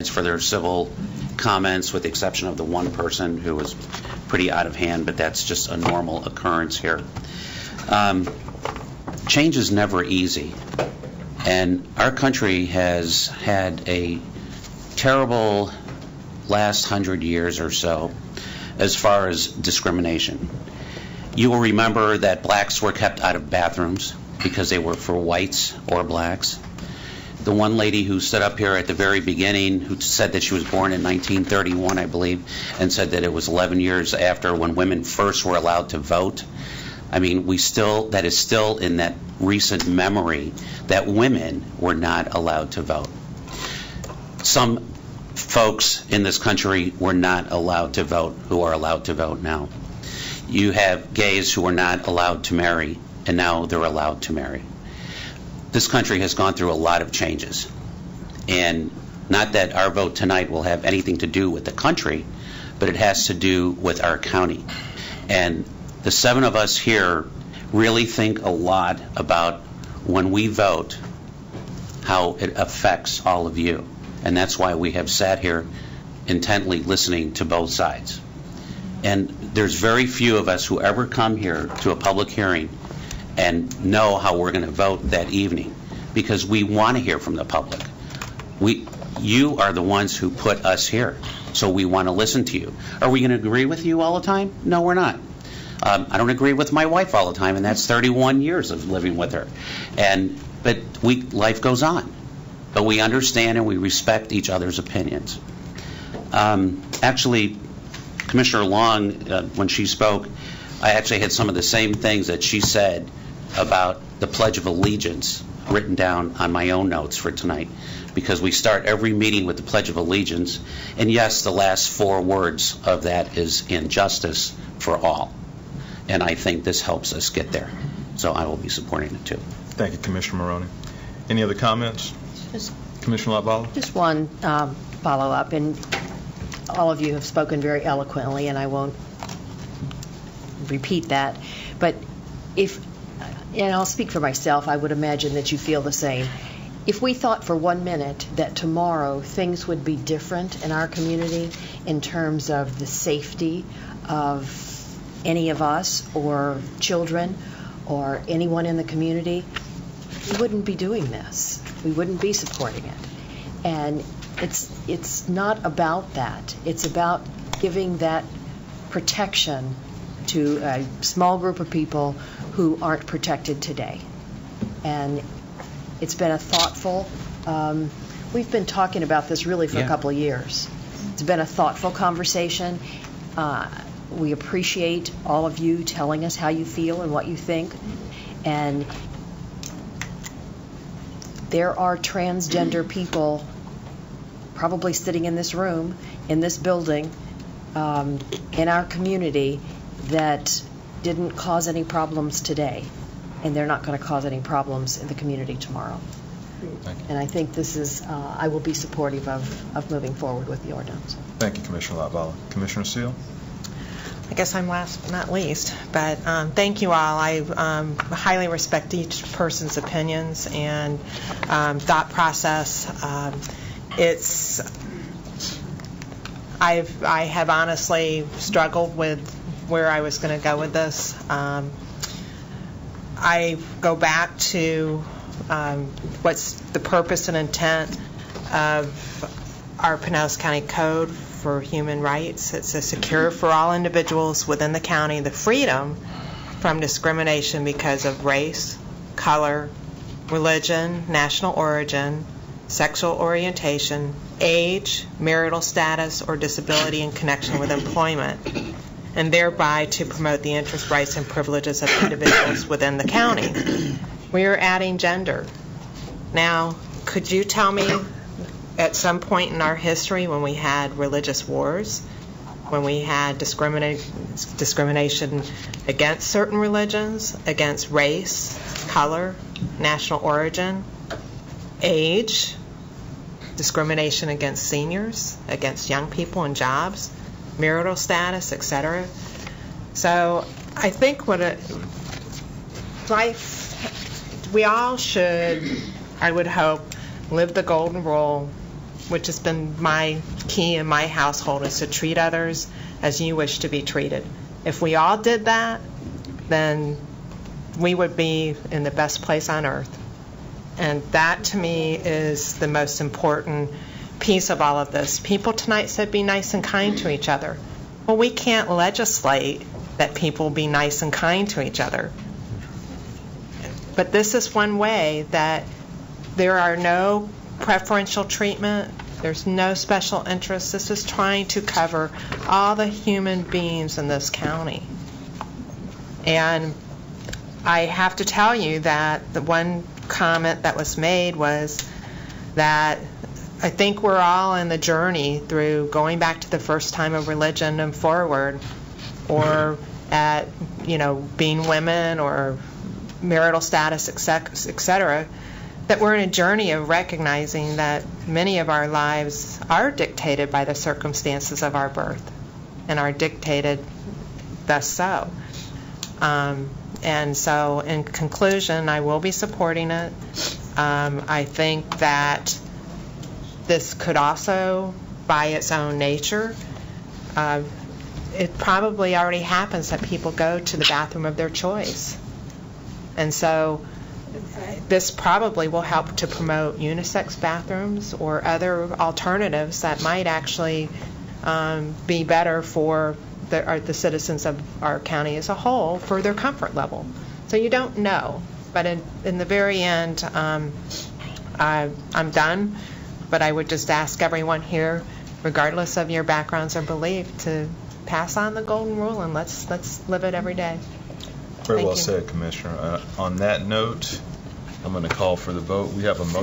for their civil comments, with the exception of the one person who was pretty out of hand, but that's just a normal occurrence here. Change is never easy, and our country has had a terrible last 100 years or so as far as discrimination. You will remember that blacks were kept out of bathrooms because they were for whites or blacks. The one lady who stood up here at the very beginning, who said that she was born in 1931, I believe, and said that it was 11 years after when women first were allowed to vote. I mean, that is still in that recent memory that women were not allowed to vote. Some folks in this country were not allowed to vote who are allowed to vote now. You have gays who were not allowed to marry, and now they're allowed to marry. This country has gone through a lot of changes, and not that our vote tonight will have anything to do with the country, but it has to do with our county. And the 7 of us here really think a lot about when we vote how it affects all of you, and that's why we have sat here intently listening to both sides. And there's very few of us who ever come here to a public hearing and know how we're going to vote that evening, because we want to hear from the public. You are the ones who put us here, so we want to listen to you. Are we going to agree with you all the time? No, we're not. I don't agree with my wife all the time, and that's 31 years of living with her. But life goes on. But we understand and we respect each other's opinions. Actually, Commissioner Long, when she spoke, I actually had some of the same things that she said about the Pledge of Allegiance written down on my own notes for tonight, because we start every meeting with the Pledge of Allegiance, and yes, the last 4 words of that is "in justice for all," and I think this helps us get there, so I will be supporting it too. Thank you, Commissioner Morroni. Any other comments? Commissioner Latvala? Just one follow-up, and all of you have spoken very eloquently, and I won't repeat that, but and I'll speak for myself, I would imagine that you feel the same. If we thought for 1 minute that tomorrow things would be different in our community in terms of the safety of any of us or children or anyone in the community, we wouldn't be doing this. We wouldn't be supporting it. And it's not about that. It's about giving that protection to a small group of people who aren't protected today. And it's been a thoughtful, we've been talking about this really for a couple of years. It's been a thoughtful conversation. We appreciate all of you telling us how you feel and what you think. And there are transgender people probably sitting in this room, in this building, in our community that didn't cause any problems today, and they're not going to cause any problems in the community tomorrow. And I think this is, I will be supportive of moving forward with the ordinance. Thank you, Commissioner Latvala. Commissioner Seel? I guess I'm last but not least, but thank you all. I highly respect each person's opinions and thought process. I have honestly struggled with where I was going to go with this. I go back to what's the purpose and intent of our Pinellas County Code for Human Rights. It's to secure for all individuals within the county the freedom from discrimination because of race, color, religion, national origin, sexual orientation, age, marital status, or disability in connection with employment, and thereby to promote the interests, rights, and privileges of individuals within the county. We are adding gender. Now, could you tell me at some point in our history when we had religious wars, when we had discrimination against certain religions, against race, color, national origin, age, discrimination against seniors, against young people in jobs, marital status, etc. So I think we all should, I would hope, live the golden rule which has been my key in my household, is to treat others as you wish to be treated. If we all did that, then we would be in the best place on earth. And that, to me, is the most important piece of all of this. People tonight said be nice and kind to each other. Well, we can't legislate that people be nice and kind to each other. But this is one way that there are no preferential treatment, there's no special interest. This is trying to cover all the human beings in this county. And I have to tell you that the one comment that was made was that I think we're all in the journey through going back to the first time of religion and forward, or at, being women or marital status, et cetera, that we're in a journey of recognizing that many of our lives are dictated by the circumstances of our birth and are dictated thus so. And so, in conclusion, I will be supporting it. I think that this could also, by its own nature, it probably already happens that people go to the bathroom of their choice. And so this probably will help to promote unisex bathrooms or other alternatives that might actually be better for the citizens of our county as a whole for their comfort level. So you don't know. But in the very end, I'm done. But I would just ask everyone here, regardless of your backgrounds or belief, to pass on the golden rule and let's live it every day. Very well said, Commissioner. On that note, I'm going to call for the vote. We have a motion.